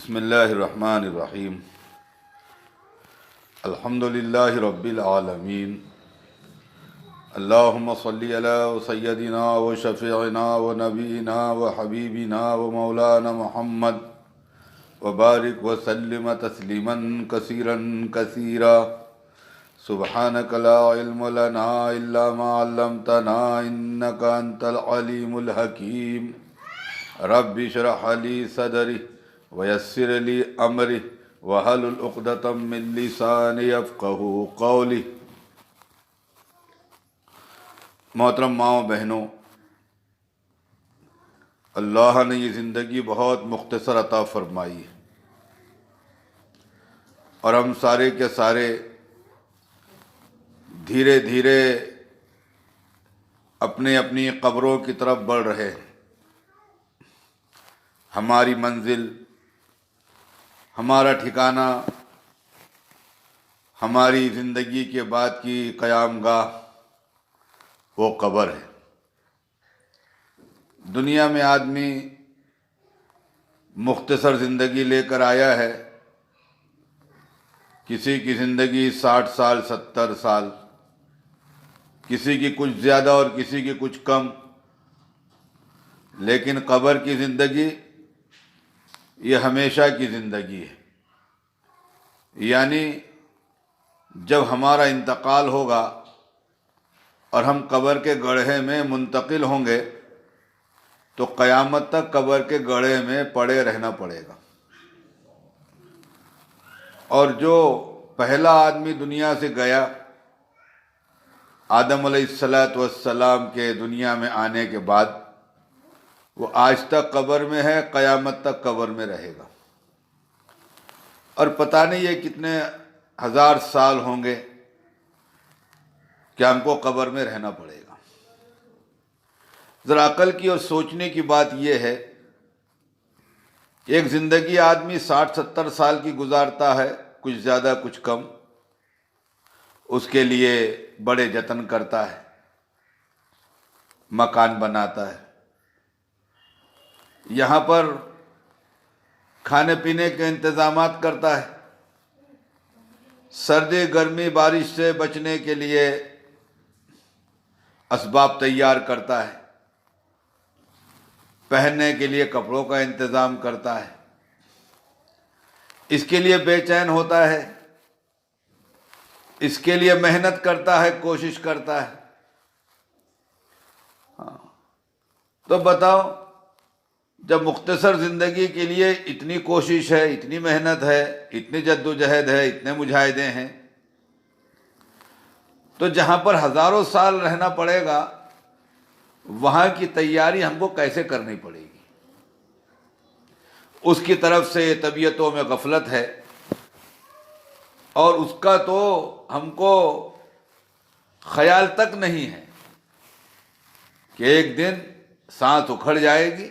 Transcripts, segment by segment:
بسم اللہ الرحمن الرحیم الحمد للہ رب العالمین اللہم صلی علی سیدنا و شفیعنا و نبینا و حبیبنا و مولانا محمد وبارک وسلم تسلیما کثیرا کثیرا سبحانک لا علم لنا الا ما علمتنا انک انت العلیم الحکیم رب اشرح لی صدری ویسر لی امری واحلل عقدۃ من لسانی یفقہوا قولی۔ محترم ماؤں بہنوں، اللہ نے یہ زندگی بہت مختصر عطا فرمائی ہے اور ہم سارے کے سارے دھیرے دھیرے اپنی اپنی قبروں کی طرف بڑھ رہے ہیں۔ ہماری منزل، ہمارا ٹھکانہ، ہماری زندگی کے بعد کی قیام گاہ وہ قبر ہے۔ دنیا میں آدمی مختصر زندگی لے کر آیا ہے، کسی کی زندگی 60 سال 70 سال، کسی کی کچھ زیادہ اور کسی کی کچھ کم، لیکن قبر کی زندگی یہ ہمیشہ کی زندگی ہے۔ یعنی جب ہمارا انتقال ہوگا اور ہم قبر کے گڑھے میں منتقل ہوں گے تو قیامت تک قبر کے گڑھے میں پڑے رہنا پڑے گا۔ اور جو پہلا آدمی دنیا سے گیا، آدم علیہ السلام کے دنیا میں آنے کے بعد، وہ آج تک قبر میں ہے، قیامت تک قبر میں رہے گا، اور پتہ نہیں یہ کتنے ہزار سال ہوں گے کہ ہم کو قبر میں رہنا پڑے گا۔ ذرا عقل کی اور سوچنے کی بات یہ ہے، ایک زندگی آدمی 60-70 سال کی گزارتا ہے، کچھ زیادہ کچھ کم، اس کے لیے بڑے جتن کرتا ہے، مکان بناتا ہے، یہاں پر کھانے پینے کے انتظامات کرتا ہے، سردی گرمی بارش سے بچنے کے لیے اسباب تیار کرتا ہے، پہننے کے لیے کپڑوں کا انتظام کرتا ہے، اس کے لیے بے چین ہوتا ہے، اس کے لیے محنت کرتا ہے، کوشش کرتا ہے۔ تو بتاؤ، جب مختصر زندگی کے لیے اتنی کوشش ہے، اتنی محنت ہے، اتنی جد و جہد ہے، اتنے مجاہدے ہیں، تو جہاں پر ہزاروں سال رہنا پڑے گا وہاں کی تیاری ہم کو کیسے کرنی پڑے گی؟ اس کی طرف سے طبیعتوں میں غفلت ہے، اور اس کا تو ہم کو خیال تک نہیں ہے کہ ایک دن سانس اکھڑ جائے گی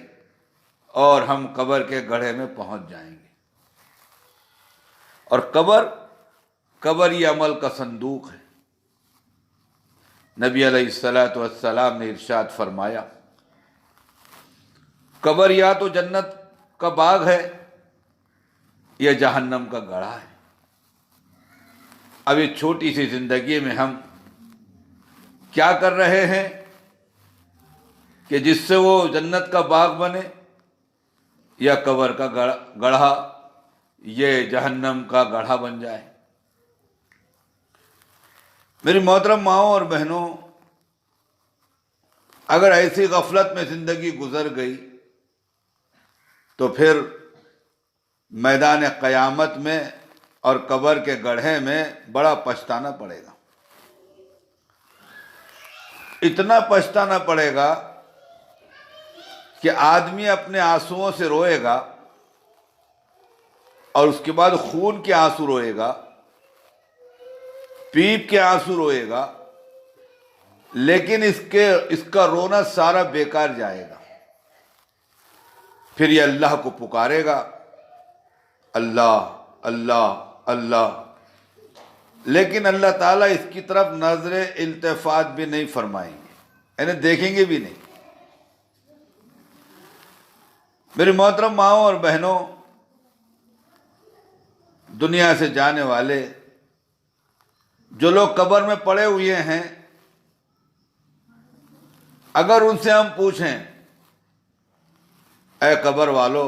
اور ہم قبر کے گڑھے میں پہنچ جائیں گے۔ اور قبر یہ عمل کا صندوق ہے۔ نبی علیہ السلام نے ارشاد فرمایا، قبر یا تو جنت کا باغ ہے یا جہنم کا گڑھا ہے۔ اب اس چھوٹی سی زندگی میں ہم کیا کر رہے ہیں کہ جس سے وہ جنت کا باغ بنے، یا قبر کا گڑھا یہ جہنم کا گڑھا بن جائے؟ میری محترم ماؤں اور بہنوں، اگر ایسی غفلت میں زندگی گزر گئی تو پھر میدان قیامت میں اور قبر کے گڑھے میں بڑا پچھتانا پڑے گا۔ اتنا پچھتانا پڑے گا کہ آدمی اپنے آنسوؤں سے روئے گا، اور اس کے بعد خون کے آنسو روئے گا، پیپ کے آنسو روئے گا، لیکن اس کا رونا سارا بیکار جائے گا۔ پھر یہ اللہ کو پکارے گا، اللہ اللہ اللہ، لیکن اللہ تعالیٰ اس کی طرف نظر التفات بھی نہیں فرمائیں گے، یعنی دیکھیں گے بھی نہیں۔ میری محترم ماؤں اور بہنوں، دنیا سے جانے والے جو لوگ قبر میں پڑے ہوئے ہیں، اگر ان سے ہم پوچھیں اے قبر والو،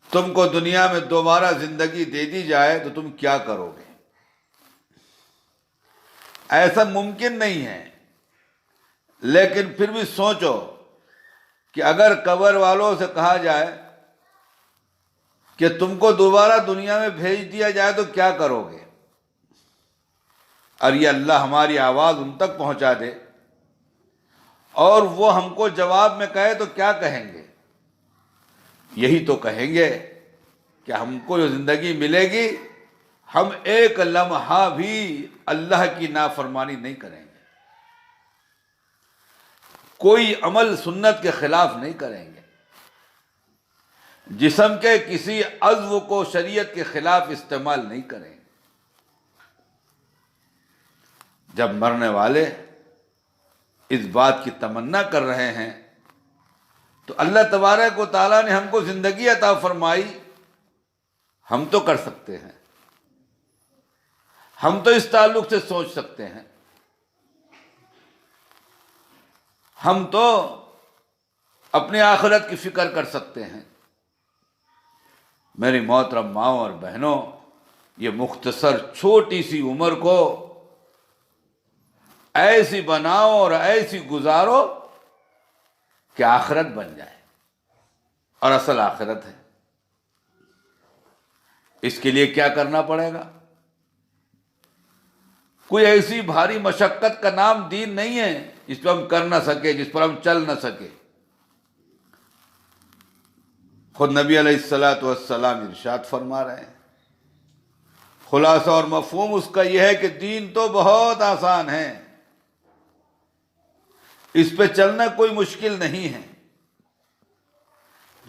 تم کو دنیا میں دوبارہ زندگی دے دی جائے تو تم کیا کرو گے؟ ایسا ممکن نہیں ہے، لیکن پھر بھی سوچو کہ اگر قبر والوں سے کہا جائے کہ تم کو دوبارہ دنیا میں بھیج دیا جائے تو کیا کرو گے، اور یہ اللہ ہماری آواز ان تک پہنچا دے اور وہ ہم کو جواب میں کہے تو کیا کہیں گے؟ یہی تو کہیں گے کہ ہم کو جو زندگی ملے گی، ہم ایک لمحہ بھی اللہ کی نافرمانی نہیں کریں گے، کوئی عمل سنت کے خلاف نہیں کریں گے، جسم کے کسی عضو کو شریعت کے خلاف استعمال نہیں کریں گے۔ جب مرنے والے اس بات کی تمنا کر رہے ہیں تو اللہ تبارک و تعالیٰ نے ہم کو زندگی عطا فرمائی، ہم تو کر سکتے ہیں، ہم تو اس تعلق سے سوچ سکتے ہیں، ہم تو اپنی آخرت کی فکر کر سکتے ہیں۔ میری محترم ماؤں اور بہنوں، یہ مختصر چھوٹی سی عمر کو ایسی بناؤ اور ایسی گزارو کہ آخرت بن جائے، اور اصل آخرت ہے۔ اس کے لیے کیا کرنا پڑے گا؟ کوئی ایسی بھاری مشقت کا نام دین نہیں ہے جس پہ ہم کر نہ سکے، جس پر ہم چل نہ سکے۔ خود نبی علیہ الصلوۃ والسلام ارشاد فرما رہے ہیں، خلاصہ اور مفہوم اس کا یہ ہے کہ دین تو بہت آسان ہے، اس پہ چلنا کوئی مشکل نہیں ہے۔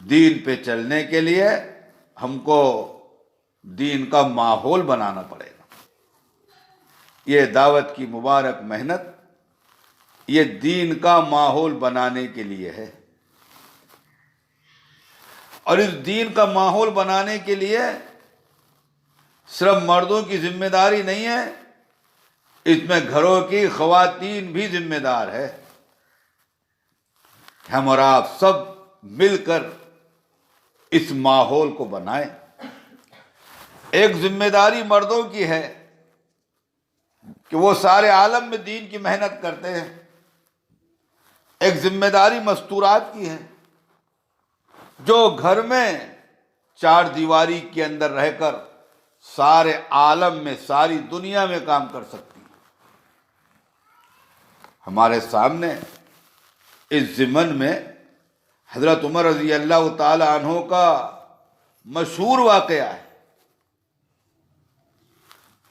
دین پہ چلنے کے لیے ہم کو دین کا ماحول بنانا پڑے گا۔ یہ دعوت کی مبارک محنت یہ دین کا ماحول بنانے کے لیے ہے، اور اس دین کا ماحول بنانے کے لیے صرف مردوں کی ذمہ داری نہیں ہے، اس میں گھروں کی خواتین بھی ذمہ دار ہے۔ ہم اور آپ سب مل کر اس ماحول کو بنائیں۔ ایک ذمہ داری مردوں کی ہے کہ وہ سارے عالم میں دین کی محنت کرتے ہیں، ایک ذمہ داری مستورات کی ہے جو گھر میں چار دیواری کے اندر رہ کر سارے عالم میں، ساری دنیا میں کام کر سکتی ہے۔ ہمارے سامنے اس ضمن میں حضرت عمر رضی اللہ تعالی عنہ کا مشہور واقعہ ہے۔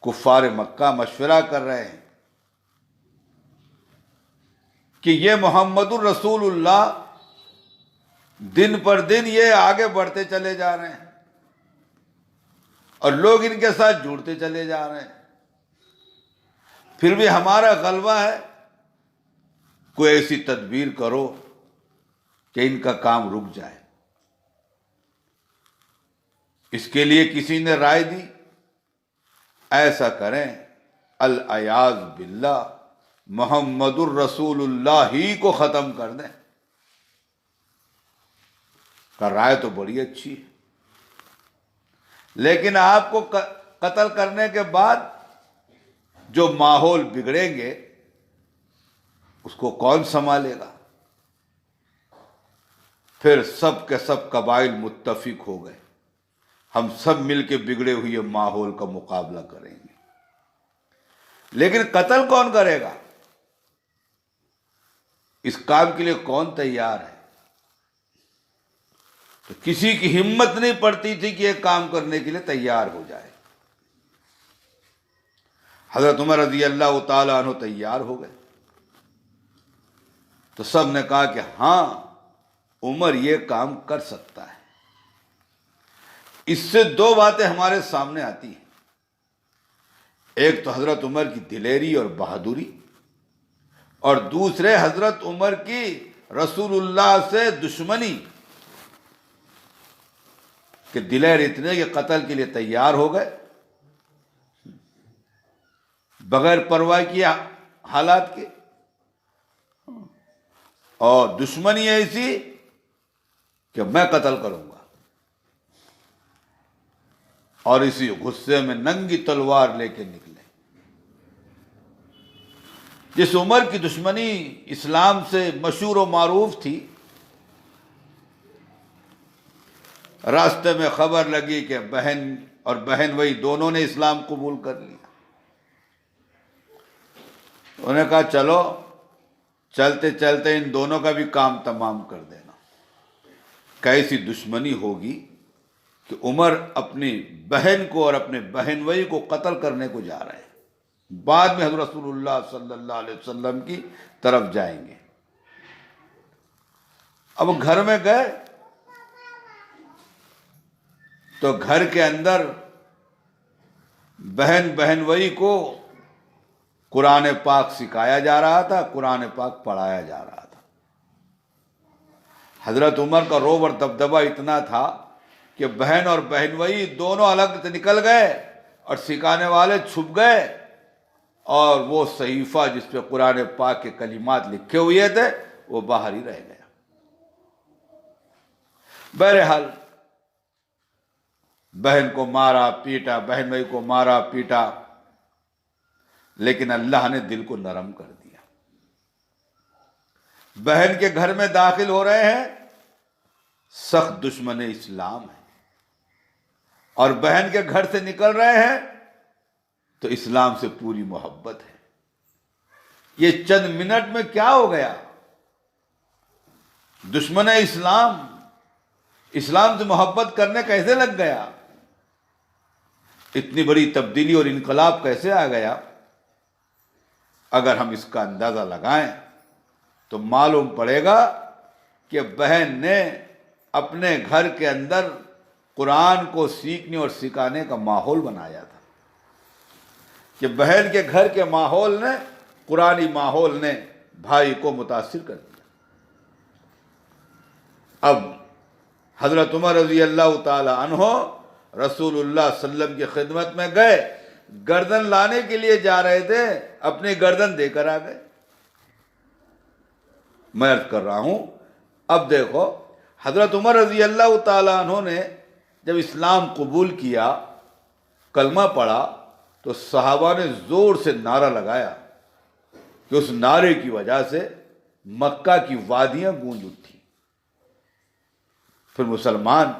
کفار مکہ مشورہ کر رہے ہیں کہ یہ محمد الرسول اللہ دن پر دن یہ آگے بڑھتے چلے جا رہے ہیں اور لوگ ان کے ساتھ جڑتے چلے جا رہے ہیں، پھر بھی ہمارا غلبہ ہے، کوئی ایسی تدبیر کرو کہ ان کا کام رک جائے۔ اس کے لیے کسی نے رائے دی، ایسا کریں الیاذ باللہ محمد الرسول اللہ ہی کو ختم کر دیں۔ کا رائے تو بڑی اچھی ہے، لیکن آپ کو قتل کرنے کے بعد جو ماحول بگڑیں گے اس کو کون سنبھالے گا؟ پھر سب کے سب قبائل متفق ہو گئے، ہم سب مل کے بگڑے ہوئے ماحول کا مقابلہ کریں گے۔ لیکن قتل کون کرے گا؟ اس کام کے لیے کون تیار ہے؟ تو کسی کی ہمت نہیں پڑتی تھی کہ یہ کام کرنے کے لیے تیار ہو جائے۔ حضرت عمر رضی اللہ تعالی عنہ تیار ہو گئے تو سب نے کہا کہ ہاں عمر یہ کام کر سکتا ہے۔ اس سے دو باتیں ہمارے سامنے آتی ہیں، ایک تو حضرت عمر کی دلیری اور بہادری، اور دوسرے حضرت عمر کی رسول اللہ سے دشمنی۔ کہ دلیر اتنے کہ قتل کے لیے تیار ہو گئے بغیر پرواہ کیے حالات کے، اور دشمنی ایسی کہ میں قتل کروں گا، اور اسی غصے میں ننگی تلوار لے کے نکلے۔ جس عمر کی دشمنی اسلام سے مشہور و معروف تھی، راستے میں خبر لگی کہ بہن اور بہن وہی دونوں نے اسلام قبول کر لیا۔ انہوں نے کہا چلو چلتے چلتے ان دونوں کا بھی کام تمام کر دینا۔ کیسی دشمنی ہوگی کہ عمر اپنی بہن کو اور اپنے بہنوئی کو قتل کرنے کو جا رہے ہیں، بعد میں حضرت رسول اللہ صلی اللہ علیہ وسلم کی طرف جائیں گے۔ اب گھر میں گئے تو گھر کے اندر بہنوئی کو قرآن پاک سکھایا جا رہا تھا، قرآن پاک پڑھایا جا رہا تھا۔ حضرت عمر کا روب اور دبدبہ اتنا تھا کہ بہن اور بہنوئی دونوں الگ سے نکل گئے اور سکھانے والے چھپ گئے، اور وہ صحیفہ جس پہ قرآن پاک کے کلمات لکھے ہوئے تھے وہ باہر ہی رہ گیا۔ بہرحال بہن کو مارا پیٹا، بہنوئی کو مارا پیٹا، لیکن اللہ نے دل کو نرم کر دیا۔ بہن کے گھر میں داخل ہو رہے ہیں، سخت دشمن اسلام ہے، اور بہن کے گھر سے نکل رہے ہیں تو اسلام سے پوری محبت ہے۔ یہ چند منٹ میں کیا ہو گیا؟ دشمن اسلام اسلام سے محبت کرنے کیسے لگ گیا؟ اتنی بڑی تبدیلی اور انقلاب کیسے آ گیا؟ اگر ہم اس کا اندازہ لگائیں تو معلوم پڑے گا کہ بہن نے اپنے گھر کے اندر قرآن کو سیکھنے اور سکھانے کا ماحول بنایا تھا، کہ بہن کے گھر کے ماحول نے، قرآنی ماحول نے بھائی کو متاثر کر دیا۔ اب حضرت عمر رضی اللہ تعالی عنہ رسول اللہ صلی اللہ علیہ وسلم کی خدمت میں گئے، گردن لانے کے لیے جا رہے تھے، اپنی گردن دے کر آ گئے۔ میں عرض کر رہا ہوں، اب دیکھو حضرت عمر رضی اللہ تعالی عنہ نے جب اسلام قبول کیا، کلمہ پڑھا، تو صحابہ نے زور سے نعرہ لگایا کہ اس نعرے کی وجہ سے مکہ کی وادیاں گونج اٹھی۔ پھر مسلمان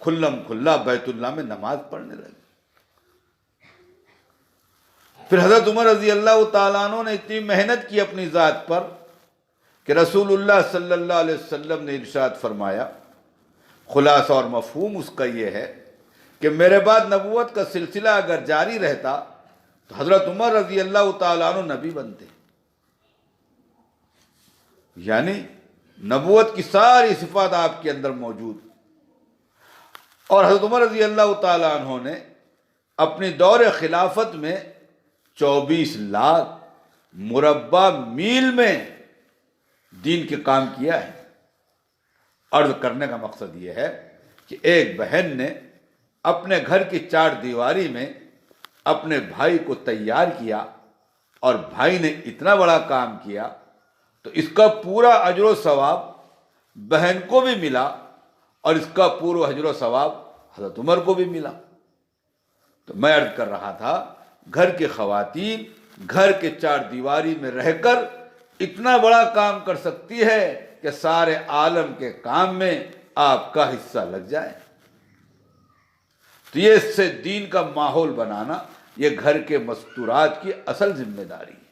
کھلم کھلا بیت اللہ میں نماز پڑھنے لگے۔ پھر حضرت عمر رضی اللہ تعالیٰ عنہ نے اتنی محنت کی اپنی ذات پر کہ رسول اللہ صلی اللہ علیہ وسلم نے ارشاد فرمایا، خلاصہ اور مفہوم اس کا یہ ہے کہ میرے بعد نبوت کا سلسلہ اگر جاری رہتا تو حضرت عمر رضی اللہ تعالیٰ عنہ نبی بنتے، یعنی نبوت کی ساری صفات آپ کے اندر موجود۔ اور حضرت عمر رضی اللہ تعالیٰ عنہ نے اپنی دور خلافت میں 24 لاکھ مربع میل میں دین کے کام کیا ہے۔ عرض کرنے کا مقصد یہ ہے کہ ایک بہن نے اپنے گھر کی چار دیواری میں اپنے بھائی کو تیار کیا، اور بھائی نے اتنا بڑا کام کیا تو اس کا پورا اجر و ثواب بہن کو بھی ملا، اور اس کا پورا اجر و ثواب حضرت عمر کو بھی ملا۔ تو میں عرض کر رہا تھا، گھر کی خواتین گھر کے چار دیواری میں رہ کر اتنا بڑا کام کر سکتی ہے کہ سارے عالم کے کام میں آپ کا حصہ لگ جائے۔ تو یہ اس سے دین کا ماحول بنانا، یہ گھر کے مستورات کی اصل ذمہ داری ہے۔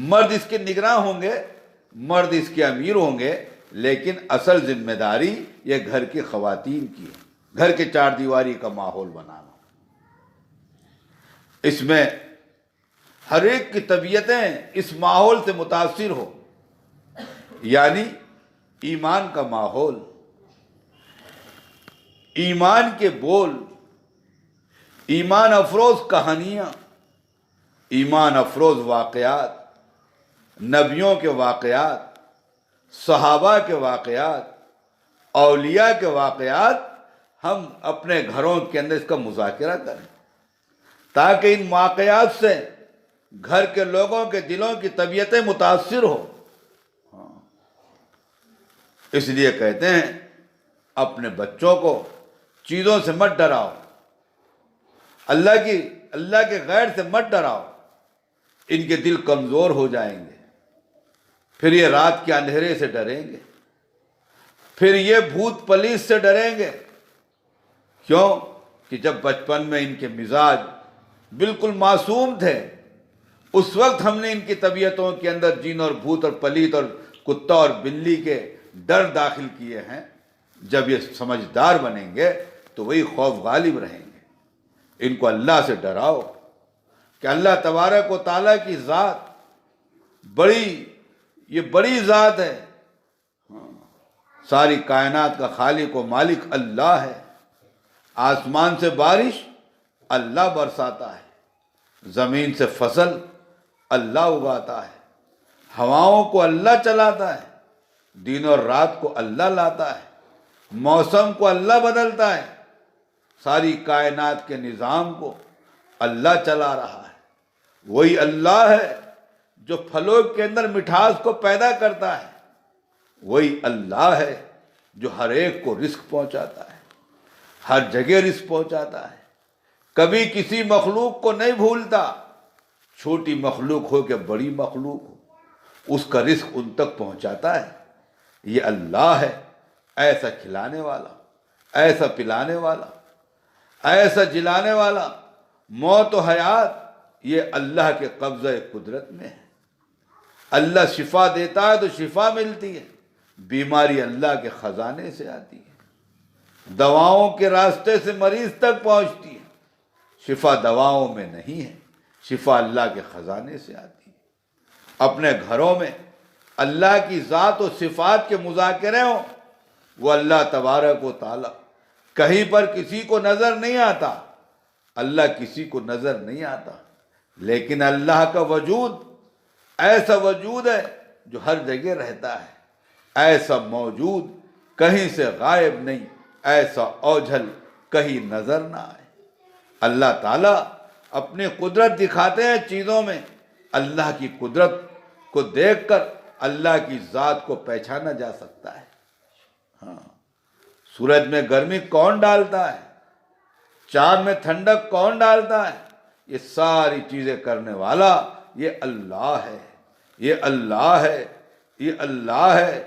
مرد اس کے نگراں ہوں گے، مرد اس کے امیر ہوں گے، لیکن اصل ذمہ داری یہ گھر کی خواتین کی ہے، گھر کے چار دیواری کا ماحول بنانا۔ اس میں ہر ایک کی طبیعتیں اس ماحول سے متاثر ہو، یعنی ایمان کا ماحول، ایمان کے بول، ایمان افروز کہانیاں، ایمان افروز واقعات، نبیوں کے واقعات، صحابہ کے واقعات، اولیاء کے واقعات ہم اپنے گھروں کے اندر اس کا مذاکرہ کریں، تاکہ ان واقعات سے گھر کے لوگوں کے دلوں کی طبیعتیں متاثر ہو۔ اس لیے کہتے ہیں اپنے بچوں کو چیزوں سے مت ڈراؤ، اللہ کے غیر سے مت ڈراؤ، ان کے دل کمزور ہو جائیں گے، پھر یہ رات کے اندھیرے سے ڈریں گے، پھر یہ بھوت پلیت سے ڈریں گے۔ کیوں کہ جب بچپن میں ان کے مزاج بالکل معصوم تھے، اس وقت ہم نے ان کی طبیعتوں کے اندر جن اور بھوت اور پلیت اور کتا اور بلی کے ڈر داخل کیے ہیں۔ جب یہ سمجھدار بنیں گے تو وہی خوف غالب رہیں گے۔ ان کو اللہ سے ڈراؤ کہ اللہ تبارک و تعالیٰ کی ذات یہ بڑی ذات ہے، ساری کائنات کا خالق و مالک اللہ ہے۔ آسمان سے بارش اللہ برساتا ہے، زمین سے فصل اللہ اگاتا ہے، ہواؤں کو اللہ چلاتا ہے، دن اور رات کو اللہ لاتا ہے، موسم کو اللہ بدلتا ہے، ساری کائنات کے نظام کو اللہ چلا رہا ہے۔ وہی اللہ ہے جو پھلوں کے اندر مٹھاس کو پیدا کرتا ہے، وہی اللہ ہے جو ہر ایک کو رزق پہنچاتا ہے، ہر جگہ رزق پہنچاتا ہے، کبھی کسی مخلوق کو نہیں بھولتا، چھوٹی مخلوق ہو کہ بڑی مخلوق ہو، اس کا رزق ان تک پہنچاتا ہے۔ یہ اللہ ہے، ایسا کھلانے والا، ایسا پلانے والا، ایسا جلانے والا۔ موت و حیات یہ اللہ کے قبضہ قدرت میں ہے۔ اللہ شفا دیتا ہے تو شفا ملتی ہے، بیماری اللہ کے خزانے سے آتی ہے، دواؤں کے راستے سے مریض تک پہنچتی ہے۔ شفا دواؤں میں نہیں ہے، شفا اللہ کے خزانے سے آتی ہے۔ اپنے گھروں میں اللہ کی ذات و صفات کے مذاکرے ہوں۔ وہ اللہ تبارک و تعالی کہیں پر کسی کو نظر نہیں آتا، اللہ کسی کو نظر نہیں آتا، لیکن اللہ کا وجود ایسا وجود ہے جو ہر جگہ رہتا ہے، ایسا موجود کہیں سے غائب نہیں، ایسا اوجھل کہیں نظر نہ آئے۔ اللہ تعالیٰ اپنی قدرت دکھاتے ہیں چیزوں میں۔ اللہ کی قدرت کو دیکھ کر اللہ کی ذات کو پہچانا جا سکتا ہے۔ ہاں، سورج میں گرمی کون ڈالتا ہے؟ چاند میں ٹھنڈک کون ڈالتا ہے؟ یہ ساری چیزیں کرنے والا یہ اللہ ہے، یہ اللہ ہے، یہ اللہ ہے۔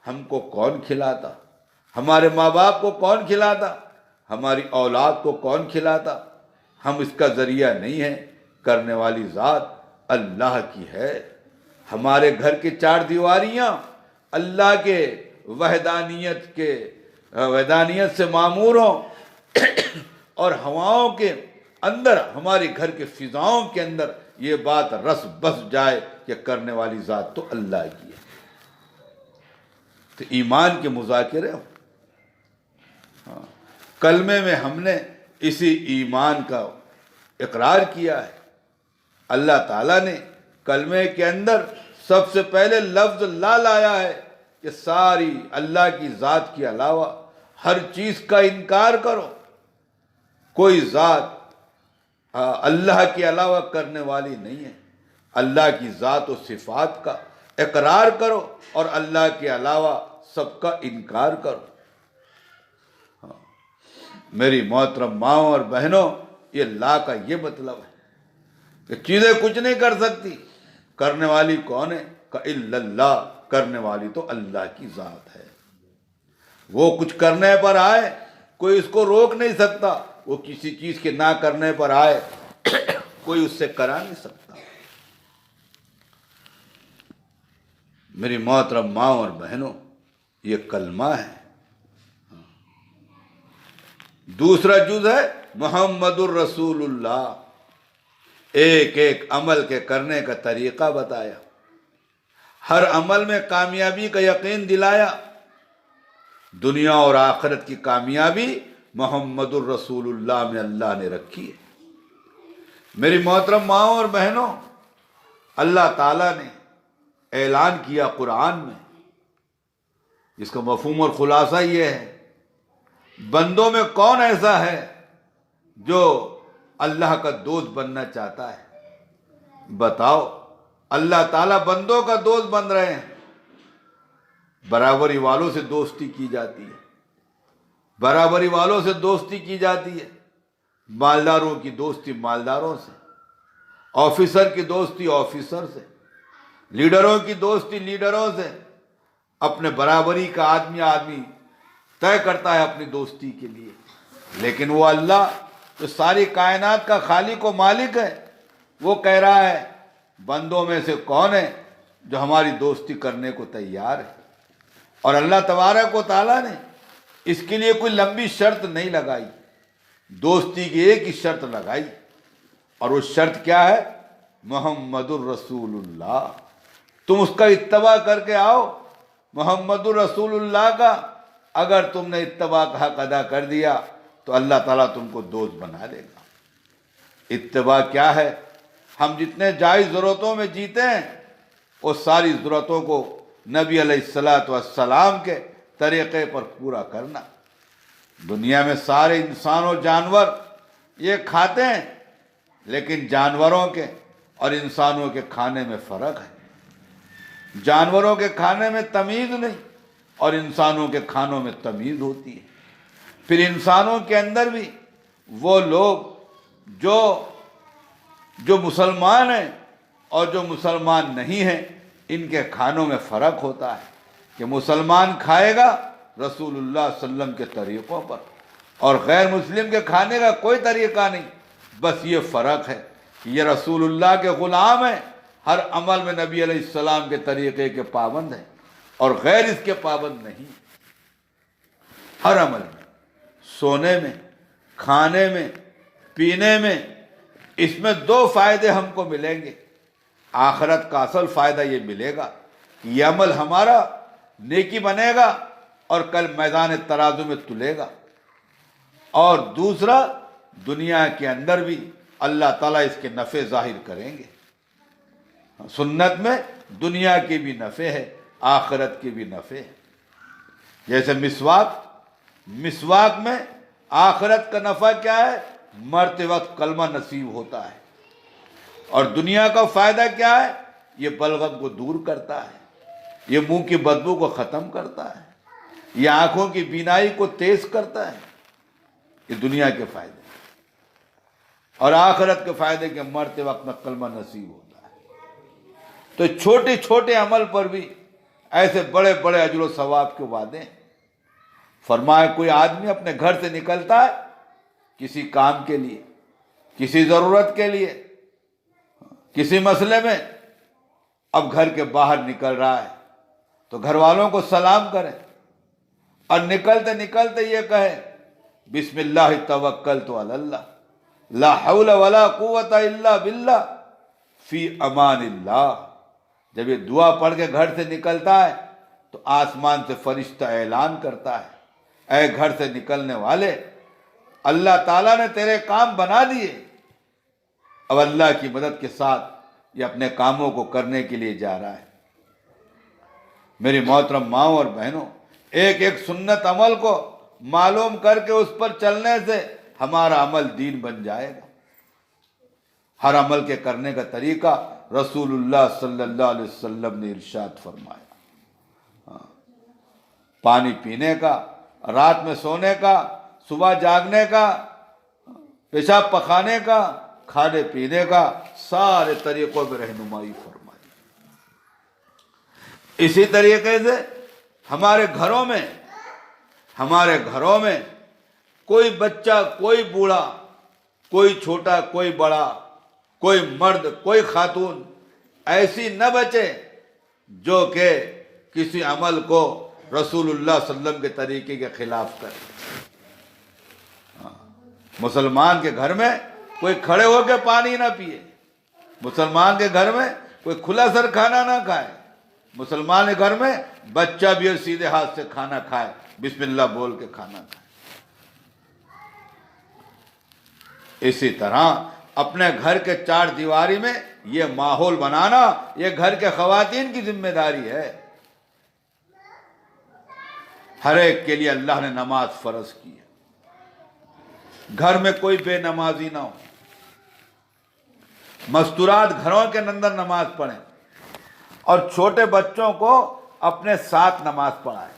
ہم کو کون کھلاتا؟ ہمارے ماں باپ کو کون کھلاتا؟ ہماری اولاد کو کون کھلاتا؟ ہم اس کا ذریعہ نہیں ہیں، کرنے والی ذات اللہ کی ہے۔ ہمارے گھر کی چار دیواریاں اللہ کے وحدانیت سے معمور ہوں، اور ہواؤں کے اندر، ہمارے گھر کے فضاؤں کے اندر یہ بات رس بس جائے کہ کرنے والی ذات تو اللہ کی ہے۔ تو ایمان کے مذاکرے ہوں۔ کلمے میں ہم نے اسی ایمان کا اقرار کیا ہے۔ اللہ تعالیٰ نے کلمے کے اندر سب سے پہلے لفظ لا لایا ہے کہ ساری اللہ کی ذات کے علاوہ ہر چیز کا انکار کرو، کوئی ذات اللہ کے علاوہ کرنے والی نہیں ہے۔ اللہ کی ذات و صفات کا اقرار کرو اور اللہ کے علاوہ سب کا انکار کرو۔ میری محترم ماؤں اور بہنوں، یہ لا کا یہ مطلب ہے کہ چیزیں کچھ نہیں کر سکتی، کرنے والی کون ہے؟ کہ الا اللہ، کرنے والی تو اللہ کی ذات ہے۔ وہ کچھ کرنے پر آئے، کوئی اس کو روک نہیں سکتا۔ وہ کسی چیز کے نہ کرنے پر آئے، کوئی اس سے کرا نہیں سکتا۔ میری محترم ماں اور بہنوں، یہ کلمہ ہے۔ دوسرا جز ہے محمد الرسول اللہ۔ ایک ایک عمل کے کرنے کا طریقہ بتایا، ہر عمل میں کامیابی کا یقین دلایا۔ دنیا اور آخرت کی کامیابی محمد الرسول اللہ میں اللہ نے رکھی ہے۔ میری محترم ماؤں اور بہنوں، اللہ تعالیٰ نے اعلان کیا قرآن میں اس کا مفہوم اور خلاصہ یہ ہے، بندوں میں کون ایسا ہے جو اللہ کا دوست بننا چاہتا ہے؟ بتاؤ، اللہ تعالیٰ بندوں کا دوست بن رہے ہیں۔ برابری والوں سے دوستی کی جاتی ہے، برابری والوں سے دوستی کی جاتی ہے، مالداروں کی دوستی مالداروں سے، آفیسر کی دوستی آفیسر سے، لیڈروں کی دوستی لیڈروں سے۔ اپنے برابری کا آدمی طے کرتا ہے اپنی دوستی کے لیے، لیکن وہ اللہ جو ساری کائنات کا خالق و مالک ہے، وہ کہہ رہا ہے بندوں میں سے کون ہے جو ہماری دوستی کرنے کو تیار ہے؟ اور اللہ تبارک و تعالیٰ نے اس کے لیے کوئی لمبی شرط نہیں لگائی، دوستی کی ایک ہی شرط لگائی، اور وہ شرط کیا ہے؟ محمد الرسول اللہ۔ تم اس کا اتباع کر کے آؤ، محمد الرسول اللہ کا۔ اگر تم نے اتباع کا حق ادا کر دیا تو اللہ تعالیٰ تم کو دوست بنا دے گا۔ اتباع کیا ہے؟ ہم جتنے جائز ضرورتوں میں جیتے ہیں وہ ساری ضرورتوں کو نبی علیہ الصلاۃ والسلام کے طریقے پر پورا کرنا۔ دنیا میں سارے انسان و جانور یہ کھاتے ہیں، لیکن جانوروں کے اور انسانوں کے کھانے میں فرق ہے۔ جانوروں کے کھانے میں تمیز نہیں، اور انسانوں کے کھانوں میں تمیز ہوتی ہے۔ پھر انسانوں کے اندر بھی وہ لوگ جو مسلمان ہیں اور جو مسلمان نہیں ہیں، ان کے کھانوں میں فرق ہوتا ہے کہ مسلمان کھائے گا رسول اللہ صلی اللہ علیہ وسلم کے طریقوں پر، اور غیر مسلم کے کھانے کا کوئی طریقہ نہیں۔ بس یہ فرق ہے کہ یہ رسول اللہ کے غلام ہیں، ہر عمل میں نبی علیہ السلام کے طریقے کے پابند ہیں، اور غیر اس کے پابند نہیں۔ ہر عمل میں، سونے میں، کھانے میں، پینے میں، اس میں دو فائدے ہم کو ملیں گے۔ آخرت کا اصل فائدہ یہ ملے گا کہ یہ عمل ہمارا نیکی بنے گا اور کل میدان ترازو میں تلے گا، اور دوسرا دنیا کے اندر بھی اللہ تعالیٰ اس کے نفع ظاہر کریں گے۔ سنت میں دنیا کی بھی نفع ہے، آخرت کی بھی نفع ہے۔ جیسے مسواک میں آخرت کا نفع کیا ہے؟ مرتے وقت کلمہ نصیب ہوتا ہے، اور دنیا کا فائدہ کیا ہے؟ یہ بلغم کو دور کرتا ہے، یہ منہ کی بدبو کو ختم کرتا ہے، یہ آنکھوں کی بینائی کو تیز کرتا ہے۔ یہ دنیا کے فائدے، اور آخرت کے فائدے کے مرتے وقت میں کلمہ نصیب ہوتا ہے۔ تو چھوٹے چھوٹے عمل پر بھی ایسے بڑے بڑے اجر و ثواب کے وعدے ہیں۔ فرمایا کوئی آدمی اپنے گھر سے نکلتا ہے کسی کام کے لیے، کسی ضرورت کے لیے، کسی مسئلے میں، اب گھر کے باہر نکل رہا ہے تو گھر والوں کو سلام کرے، اور نکلتے نکلتے یہ کہے بسم اللہ توکلت علی اللہ لا حول ولا قوت الا باللہ فی امان اللہ۔ جب یہ دعا پڑھ کے گھر سے نکلتا ہے تو آسمان سے فرشتہ اعلان کرتا ہے، اے گھر سے نکلنے والے، اللہ تعالیٰ نے تیرے کام بنا دیے۔ اب اللہ کی مدد کے ساتھ یہ اپنے کاموں کو کرنے کے لیے جا رہا ہے۔ میری محترم ماؤں اور بہنوں، ایک ایک سنت عمل کو معلوم کر کے اس پر چلنے سے ہمارا عمل دین بن جائے گا۔ ہر عمل کے کرنے کا طریقہ رسول اللہ صلی اللہ علیہ وسلم نے ارشاد فرمایا۔ پانی پینے کا، رات میں سونے کا، صبح جاگنے کا، پیشاب پخانے کا، کھانے پینے کا، سارے طریقوں پہ رہنمائی فرمائی۔ اسی طریقے سے ہمارے گھروں میں کوئی بچہ، کوئی بوڑھا، کوئی چھوٹا، کوئی بڑا، کوئی مرد، کوئی خاتون ایسی نہ بچے جو کہ کسی عمل کو رسول اللہ صلی اللہ علیہ وسلم کے طریقے کے خلاف کرے۔ مسلمان کے گھر میں کوئی کھڑے ہو کے پانی نہ پیے، مسلمان کے گھر میں کوئی کھلا سر کھانا نہ کھائے، مسلمان کے گھر میں بچہ بھی سیدھے ہاتھ سے کھانا کھائے، بسم اللہ بول کے کھانا کھائے۔ اسی طرح اپنے گھر کے چار دیواری میں یہ ماحول بنانا، یہ گھر کے خواتین کی ذمہ داری ہے۔ ہر ایک کے لیے اللہ نے نماز فرض کی ہے. گھر میں کوئی بے نمازی نہ ہو. مستورات گھروں کے اندر نماز پڑھیں اور چھوٹے بچوں کو اپنے ساتھ نماز پڑھائیں.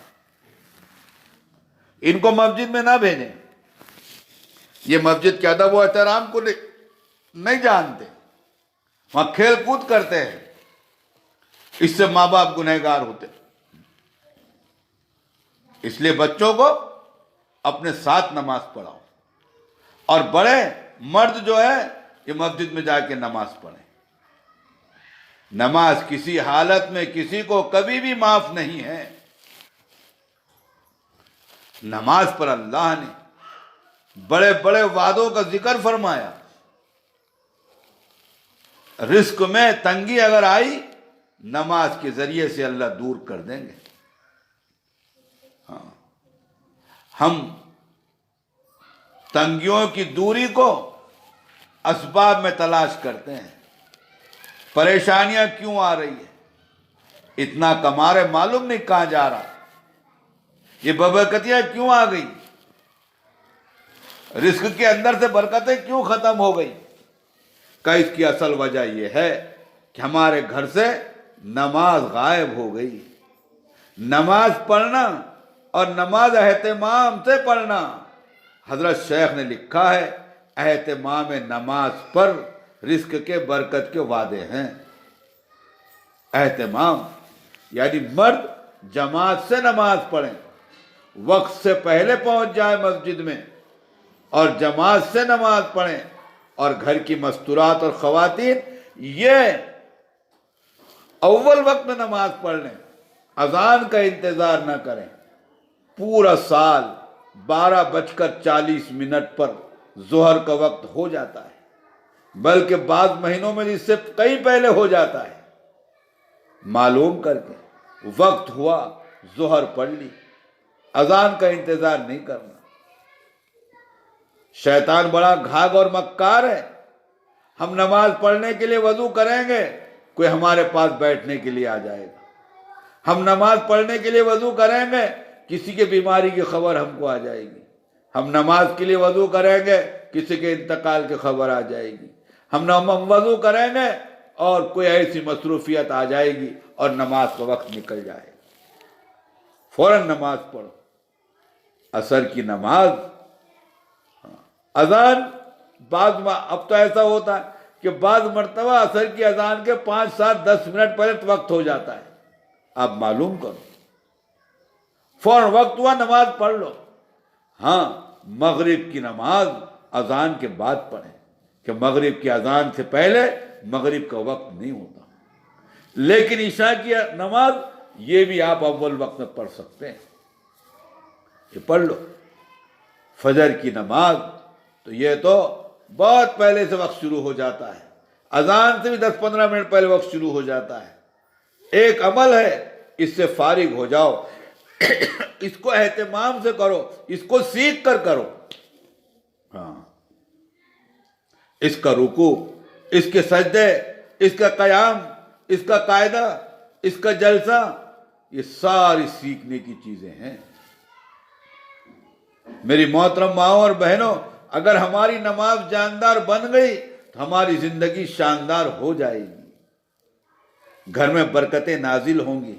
ان کو مسجد میں نہ بھیجیں. یہ مسجد کے ادب و احترام کو نہیں جانتے. وہاں کھیل کود کرتے ہیں. اس سے ماں باپ گنہگار ہوتے. اس لیے بچوں کو اپنے ساتھ نماز پڑھاؤ. اور بڑے مرد جو ہے یہ مسجد میں جا کے نماز پڑھیں. نماز کسی حالت میں کسی کو کبھی بھی معاف نہیں ہے. نماز پر اللہ نے بڑے بڑے وعدوں کا ذکر فرمایا. رزق میں تنگی اگر آئی نماز کے ذریعے سے اللہ دور کر دیں گے. ہم تنگیوں کی دوری کو اسباب میں تلاش کرتے ہیں. پریشانیاں کیوں آ رہی ہیں؟ اتنا کما رہے معلوم نہیں کہاں جا رہا. یہ ببرکتیاں کیوں آ گئی؟ رزق کے اندر سے برکتیں کیوں ختم ہو گئی؟ کہ اس کی اصل وجہ یہ ہے کہ ہمارے گھر سے نماز غائب ہو گئی. نماز پڑھنا اور نماز اہتمام سے پڑھنا. حضرت شیخ نے لکھا ہے اہتمام نماز پر رزق کے برکت کے وعدے ہیں. اہتمام یعنی مرد جماعت سے نماز پڑھیں, وقت سے پہلے پہنچ جائے مسجد میں اور جماعت سے نماز پڑھیں. اور گھر کی مستورات اور خواتین یہ اول وقت میں نماز پڑھ لیں, اذان کا انتظار نہ کریں. پورا سال 12:40 پر ظہر کا وقت ہو جاتا ہے, بلکہ بعض مہینوں میں اس سے کئی پہلے ہو جاتا ہے. معلوم کر کے وقت ہوا ظہر پڑھ لی, اذان کا انتظار نہیں کرنا. شیطان بڑا گھاگ اور مکار ہے. ہم نماز پڑھنے کے لیے وضو کریں گے, کوئی ہمارے پاس بیٹھنے کے لیے آ جائے گا. ہم نماز پڑھنے کے لیے وضو کریں گے, کسی کے بیماری کی خبر ہم کو آ جائے گی. ہم نماز کے لیے وضو کریں گے, کسی کے انتقال کی خبر آ جائے گی. ہم وضو کریں گے اور کوئی ایسی مصروفیت آ جائے گی اور نماز کا وقت نکل جائے گا. فوراً نماز پڑھو. عصر کی نماز, اذان اب تو ایسا ہوتا ہے کہ بعض مرتبہ عصر کی اذان کے 5, 7, 10 منٹ پہلے وقت ہو جاتا ہے. آپ معلوم کرو, فوراً وقت ہوا نماز پڑھ لو. ہاں, مغرب کی نماز اذان کے بعد پڑھیں کہ مغرب کی اذان سے پہلے مغرب کا وقت نہیں ہوتا. لیکن عشاء کی نماز یہ بھی آپ اول وقت میں پڑھ سکتے ہیں, یہ پڑھ لو. فجر کی نماز تو یہ تو بہت پہلے سے وقت شروع ہو جاتا ہے, اذان سے بھی 10-15 منٹ پہلے وقت شروع ہو جاتا ہے. ایک عمل ہے, اس سے فارغ ہو جاؤ, اس کو اہتمام سے کرو, اس کو سیکھ کر کرو. ہاں, اس کا رکوع, اس کے سجدے, اس کا قیام, اس کا قاعدہ, اس کا جلسہ, یہ ساری سیکھنے کی چیزیں ہیں. میری محترم ماؤں اور بہنوں, اگر ہماری نماز جاندار بن گئی تو ہماری زندگی شاندار ہو جائے گی. گھر میں برکتیں نازل ہوں گی,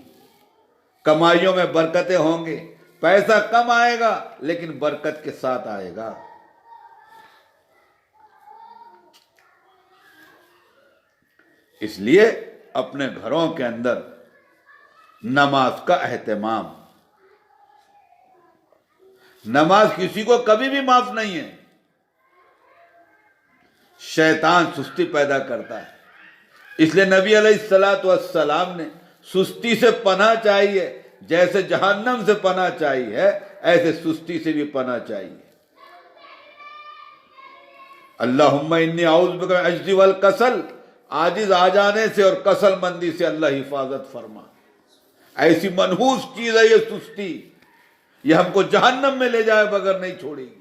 کمائیوں میں برکتیں ہوں گی. پیسہ کم آئے گا لیکن برکت کے ساتھ آئے گا. اس لیے اپنے گھروں کے اندر نماز کا اہتمام. نماز کسی کو کبھی بھی معاف نہیں ہے. شیطان سستی پیدا کرتا ہے, اس لیے نبی علیہ الصلوۃ والسلام نے سستی سے پناہ چاہیے. جیسے جہنم سے پناہ چاہیے ایسے سستی سے بھی پناہ چاہیے. اللہم انی اعوذ بک من العجز والکسل, عاجز آ جانے سے اور کسل مندی سے اللہ حفاظت فرما. ایسی منحوس چیز ہے یہ سستی, یہ ہم کو جہنم میں لے جائے بغیر نہیں چھوڑے گی.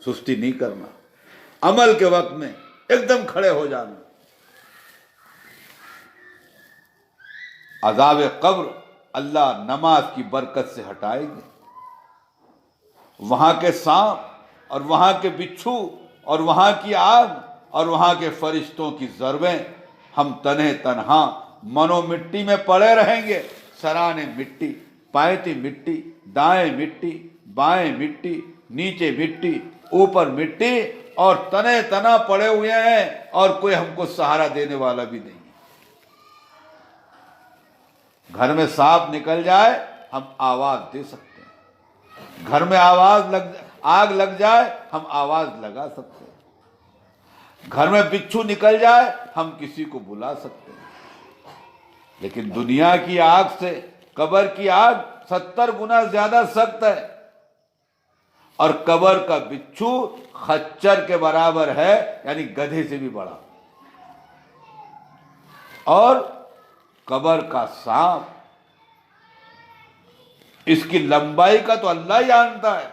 سستی نہیں کرنا, عمل کے وقت میں ایک دم کھڑے ہو جانا. عذاب قبر اللہ نماز کی برکت سے ہٹائیں گے۔ وہاں کے سانپ اور وہاں کے بچھو اور وہاں کی آگ اور وہاں کے فرشتوں کی ضربیں، ہم تنہے تنہا منو مٹی میں پڑے رہیں گے، سرانے مٹی، پایتی مٹی، دائیں مٹی، بائیں مٹی، نیچے مٹی، اوپر مٹی، اور تنے تنا پڑے ہوئے ہیں، اور کوئی ہم کو سہارا دینے والا بھی نہیں۔ گھر میں سانپ نکل جائے ہم آواز دے سکتے ہیں، گھر میں آگ لگ جائے ہم آواز لگا سکتے ہیں، گھر میں بچھو نکل جائے ہم کسی کو بلا سکتے ہیں۔ لیکن دنیا کی آگ سے قبر کی آگ 70 گنا زیادہ سخت ہے، اور قبر کا بچھو خچر کے برابر ہے، یعنی گدھے سے بھی بڑا، اور قبر کا سانپ، اس کی لمبائی کا تو اللہ ہی جانتا ہے،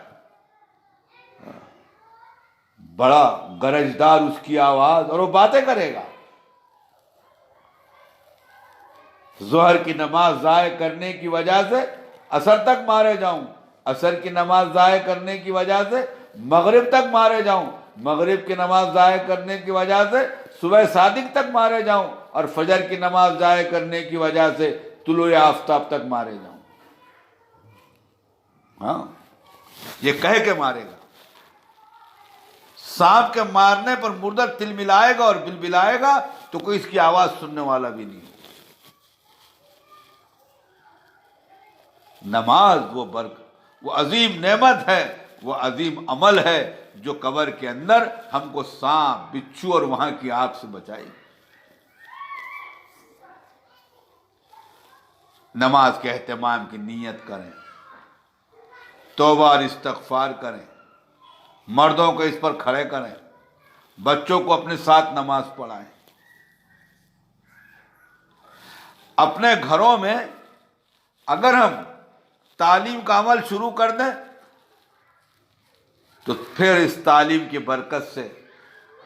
بڑا گرجدار اس کی آواز، اور وہ باتیں کرے گا۔ ظہر کی نماز ضائع کرنے کی وجہ سے عصر تک مارے جاؤں، عصر کی نماز ضائع کرنے کی وجہ سے مغرب تک مارے جاؤں، مغرب کی نماز ضائع کرنے کی وجہ سے صبح صادق تک مارے جاؤں، اور فجر کی نماز ضائع کرنے کی وجہ سے طلوع آفتاب تک مارے جاؤں۔ ہاں، یہ کہہ کے مارے گا۔ سانپ کے مارنے پر مردہ تل ملائے گا اور بلبلائے گا تو کوئی اس کی آواز سننے والا بھی نہیں۔ نماز وہ عظیم نعمت ہے، وہ عظیم عمل ہے جو قبر کے اندر ہم کو سانپ، بچھو اور وہاں کی آگ سے بچائے گی۔ نماز کے اہتمام کی نیت کریں، توبہ اور استغفار کریں، مردوں کو اس پر کھڑے کریں، بچوں کو اپنے ساتھ نماز پڑھائیں۔ اپنے گھروں میں اگر ہم تعلیم کا عمل شروع کر دیں تو پھر اس تعلیم کی برکت سے